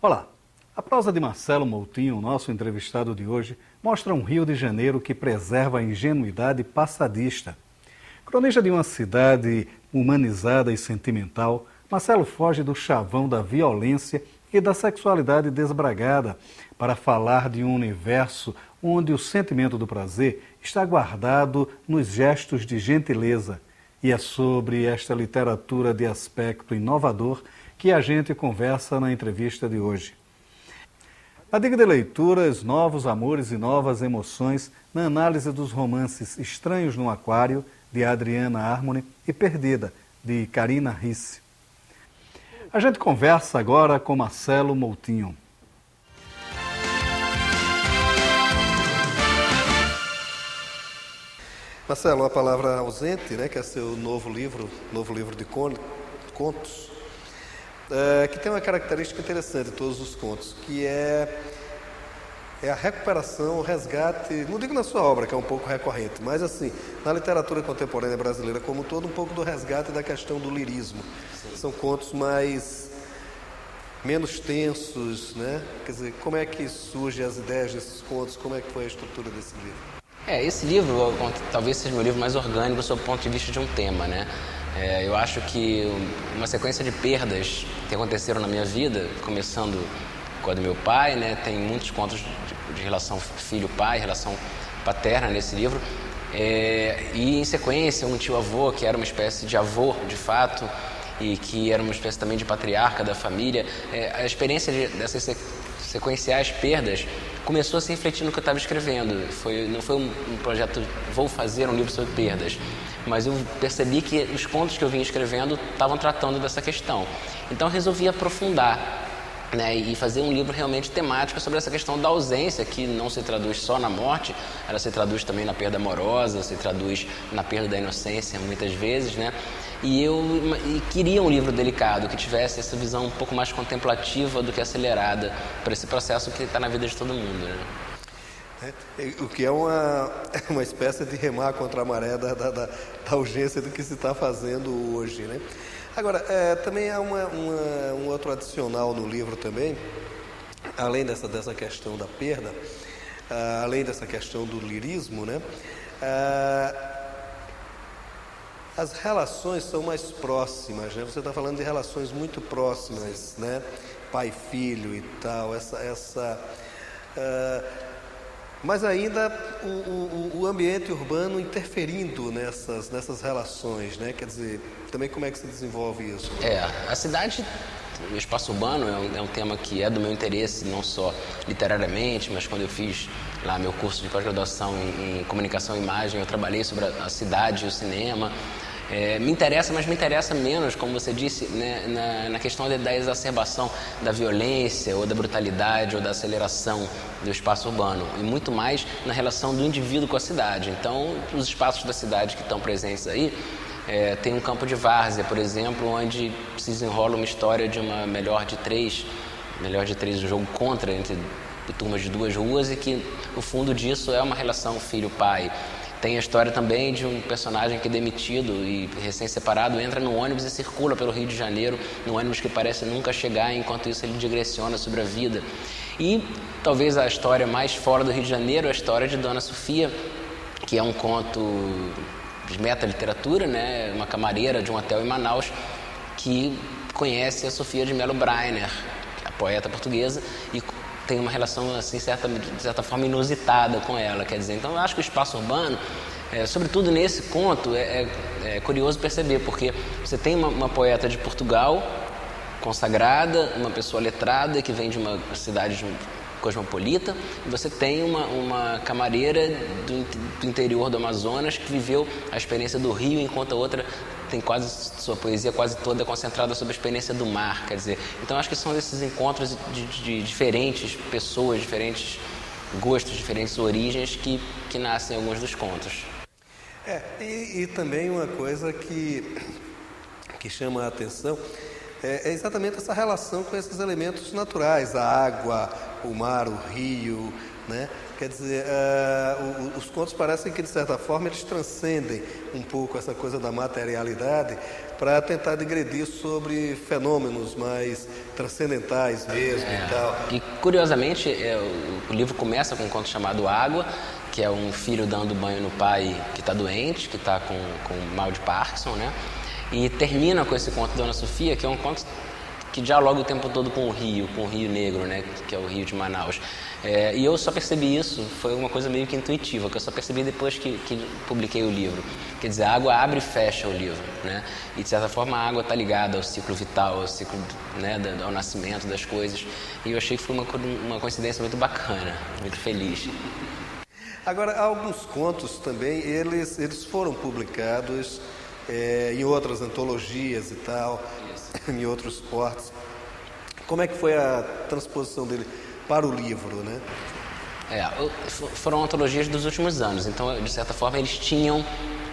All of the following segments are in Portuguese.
Olá, a prosa de Marcelo Moutinho, nosso entrevistado de hoje, mostra um Rio de Janeiro que preserva a ingenuidade passadista. Cronista de uma cidade humanizada e sentimental, Marcelo foge do chavão da violência e da sexualidade desbragada para falar de um universo onde o sentimento do prazer está guardado nos gestos de gentileza. E é sobre esta literatura de aspecto inovador que a gente conversa na entrevista de hoje. A dica de leituras, novos amores e novas emoções na análise dos romances Estranhos no Aquário, de Adriana Harmony, e Perdida, de Karina Risse. A gente conversa agora com Marcelo Moutinho. Marcelo, uma palavra ausente, né, que é seu novo livro de contos, que tem uma característica interessante de todos os contos, que é a recuperação, o resgate, não digo na sua obra, que é um pouco recorrente, mas assim, na literatura contemporânea brasileira como um todo, um pouco do resgate da questão do lirismo. São contos menos tensos, né? Quer dizer, como é que surgem as ideias desses contos, como é que foi a estrutura desse livro? Esse livro talvez seja o meu livro mais orgânico sob o ponto de vista de um tema, né? Eu acho que uma sequência de perdas que aconteceram na minha vida, começando com a do meu pai, né? Tem muitos contos de relação filho-pai, relação paterna nesse livro, e em sequência um tio-avô que era uma espécie de avô de fato e que era uma espécie também de patriarca da família. A experiência dessas sequenciais perdas começou a se refletir no que eu estava escrevendo. Não foi um projeto, vou fazer um livro sobre perdas, mas eu percebi que os contos que eu vinha escrevendo estavam tratando dessa questão. Então eu resolvi aprofundar, né, e fazer um livro realmente temático sobre essa questão da ausência, que não se traduz só na morte, ela se traduz também na perda amorosa, se traduz na perda da inocência muitas vezes, né? E eu queria um livro delicado, que tivesse essa visão um pouco mais contemplativa do que acelerada para esse processo que está na vida de todo mundo, né? O que é uma espécie de remar contra a maré da urgência do que se está fazendo hoje, né? Agora, também há um outro adicional no livro também, além dessa questão da perda, além dessa questão do lirismo, né? As relações são mais próximas, né? Você está falando de relações muito próximas, né? Pai e filho e tal, mas ainda o ambiente urbano interferindo nessas relações, né? Quer dizer, também como é que se desenvolve isso? A cidade, o espaço urbano é um tema que é do meu interesse, não só literariamente, mas quando eu fiz lá meu curso de pós-graduação em comunicação e imagem, eu trabalhei sobre a cidade e o cinema. Me interessa, mas me interessa menos, como você disse, né, na questão da exacerbação da violência ou da brutalidade ou da aceleração do espaço urbano, e muito mais na relação do indivíduo com a cidade. Então, os espaços da cidade que estão presentes aí, tem um campo de várzea, por exemplo, onde se desenrola uma história de uma melhor de três, um jogo contra entre turmas de duas ruas, e que o fundo disso é uma relação filho-pai. Tem a história também de um personagem que é demitido e recém-separado entra no ônibus e circula pelo Rio de Janeiro, num ônibus que parece nunca chegar, enquanto isso ele digressiona sobre a vida. E talvez a história mais fora do Rio de Janeiro é a história de Dona Sofia, que é um conto de meta-literatura, né? Uma camareira de um hotel em Manaus que conhece a Sofia de Mello Breiner, a poeta portuguesa, e tem uma relação, assim, de certa forma inusitada com ela, quer dizer. Então eu acho que o espaço urbano, sobretudo nesse conto, é curioso perceber, porque você tem uma poeta de Portugal, consagrada, uma pessoa letrada, que vem de uma cidade cosmopolita, e você tem uma camareira do interior do Amazonas que viveu a experiência do Rio, enquanto a outra tem sua poesia quase toda concentrada sobre a experiência do mar, quer dizer. Então acho que são esses encontros de diferentes pessoas, diferentes gostos, diferentes origens que nascem em alguns dos contos. E também uma coisa que chama a atenção é exatamente essa relação com esses elementos naturais, a água, o mar, o rio, né? Quer dizer, os contos parecem que, de certa forma, eles transcendem um pouco essa coisa da materialidade para tentar digredir sobre fenômenos mais transcendentais mesmo e tal. E, curiosamente, o livro começa com um conto chamado Água, que é um filho dando banho no pai que está doente, que está com mal de Parkinson, né? E termina com esse conto da Dona Sofia, que é um conto que dialoga o tempo todo com o Rio Negro, né? Que é o Rio de Manaus. E eu só percebi isso, foi uma coisa meio que intuitiva, que eu só percebi depois que publiquei o livro. Quer dizer, a água abre e fecha o livro, né? E, de certa forma, a água está ligada ao ciclo vital, ao ciclo, né, ao nascimento das coisas. E eu achei que foi uma coincidência muito bacana, muito feliz. Agora, alguns contos também, eles foram publicados em outras antologias e tal, em outros portos. Como é que foi a transposição dele para o livro, né? Foram antologias dos últimos anos, então, de certa forma, eles tinham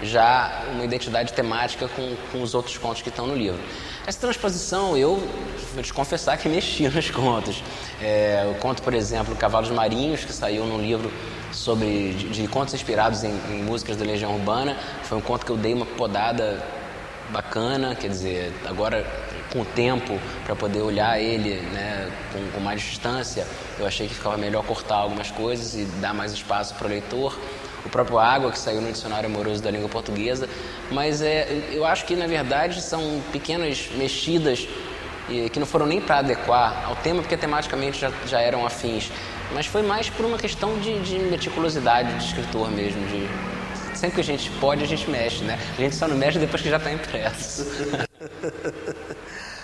já uma identidade temática com os outros contos que estão no livro. Essa transposição, eu vou te confessar que mexi nos contos. O conto, por exemplo, Cavalos Marinhos, que saiu num livro de contos inspirados em músicas da Legião Urbana, foi um conto que eu dei uma podada bacana, quer dizer, agora com o tempo, para poder olhar ele, né, com mais distância, eu achei que ficava melhor cortar algumas coisas e dar mais espaço para o leitor. O próprio Água, que saiu no Dicionário Amoroso da Língua Portuguesa, mas eu acho que, na verdade, são pequenas mexidas que não foram nem para adequar ao tema, porque tematicamente já eram afins, mas foi mais por uma questão de meticulosidade de escritor mesmo, sempre que a gente pode, a gente mexe, né? A gente só não mexe depois que já está impresso.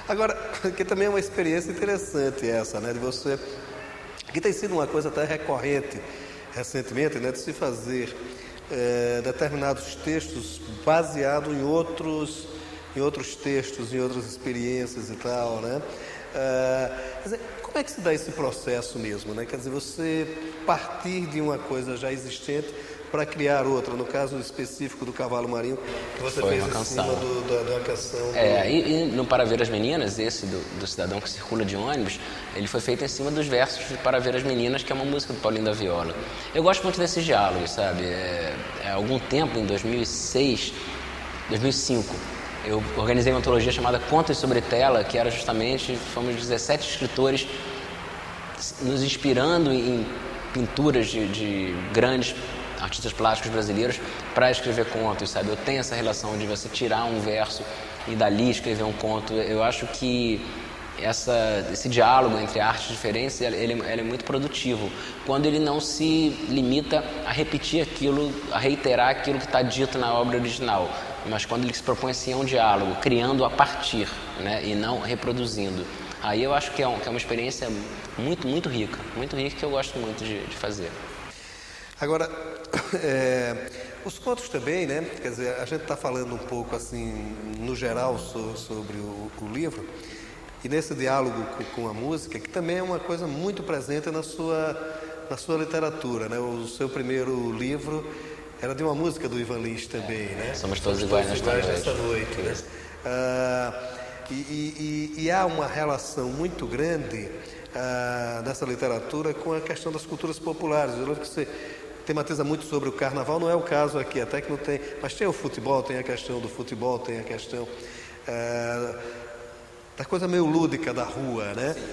Agora, que também é uma experiência interessante essa, né? De você... Que tem sido uma coisa até recorrente recentemente, né? De se fazer determinados textos baseados em outros textos, em outras experiências e tal, né? Quer dizer, como é que se dá esse processo mesmo, né? Quer dizer, você partir de uma coisa já existente para criar outra, no caso específico do Cavalo Marinho, que você fez em cima da canção. E no Para Ver as Meninas, esse do cidadão que circula de ônibus, ele foi feito em cima dos versos de Para Ver as Meninas, que é uma música do Paulinho da Viola. Eu gosto muito desses diálogos, sabe? Há algum tempo, em 2006, 2005, eu organizei uma antologia chamada Contos sobre Tela, que era justamente, fomos 17 escritores nos inspirando em pinturas de grandes artistas plásticos brasileiros para escrever contos, sabe? Eu tenho essa relação de você tirar um verso e dali escrever um conto. Eu acho que esse diálogo entre artes diferentes, ele é muito produtivo, quando ele não se limita a repetir aquilo, a reiterar aquilo que está dito na obra original, mas quando ele se propõe assim a um diálogo, criando a partir, né? E não reproduzindo. Aí eu acho que é uma experiência muito, muito rica, que eu gosto muito de fazer. Agora, os contos também, né? Quer dizer, a gente está falando um pouco assim, no geral, sobre o livro, e nesse diálogo com a música, que também é uma coisa muito presente na sua literatura, né? O seu primeiro livro era de uma música do Ivan Lins também, né? Somos Todos Iguais Nesta Noite. Né? E há uma relação muito grande nessa literatura com a questão das culturas populares. Eu lembro que você tematiza muito sobre o carnaval, não é o caso aqui, até que não tem, mas tem o futebol, tem a questão do futebol, tem a questão da coisa meio lúdica da rua, né? Sim.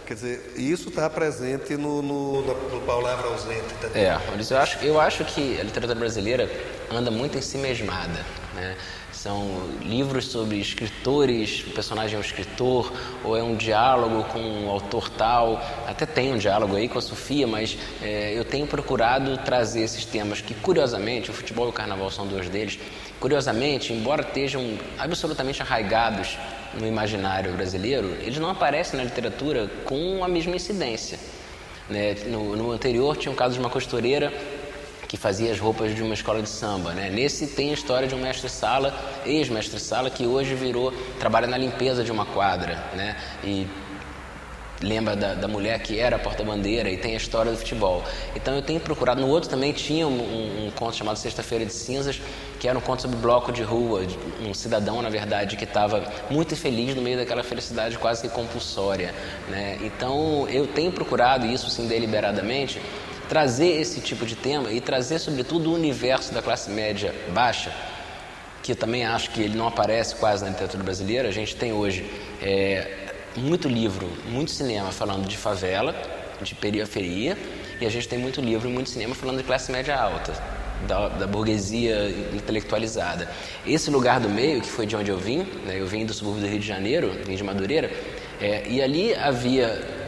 Quer dizer, isso está presente no Palavra Ausente também. Eu acho que a literatura brasileira anda muito em si mesmada, né? São livros sobre escritores, o personagem é um escritor, ou é um diálogo com um autor tal. Até tem um diálogo aí com a Sofia, mas eu tenho procurado trazer esses temas que, curiosamente, o futebol e o carnaval são dois deles, curiosamente, embora estejam absolutamente arraigados no imaginário brasileiro, eles não aparecem na literatura com a mesma incidência, né? No anterior tinha um caso de uma costureira que fazia as roupas de uma escola de samba, né? Nesse tem a história de um mestre-sala, ex-mestre-sala, que hoje trabalha na limpeza de uma quadra, né? E lembra da mulher que era porta-bandeira, e tem a história do futebol. Então eu tenho procurado. No outro também tinha um conto chamado Sexta-feira de Cinzas, que era um conto sobre bloco de rua, um cidadão, na verdade, que estava muito feliz no meio daquela felicidade quase que compulsória, né? Então eu tenho procurado isso, sim, deliberadamente, trazer esse tipo de tema e trazer, sobretudo, o universo da classe média baixa, que eu também acho que ele não aparece quase na literatura brasileira. A gente tem hoje muito livro, muito cinema falando de favela, de periferia, e a gente tem muito livro e muito cinema falando de classe média alta, da burguesia intelectualizada. Esse lugar do meio, que foi de onde eu vim, né, eu vim do subúrbio do Rio de Janeiro, vim de Madureira, e ali havia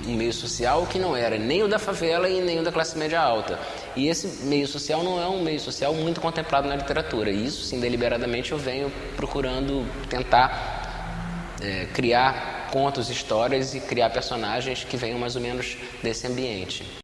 um meio social que não era nem o da favela e nem o da classe média alta. E esse meio social não é um meio social muito contemplado na literatura. E isso, sim, deliberadamente eu venho procurando tentar criar contos, histórias e criar personagens que venham mais ou menos desse ambiente.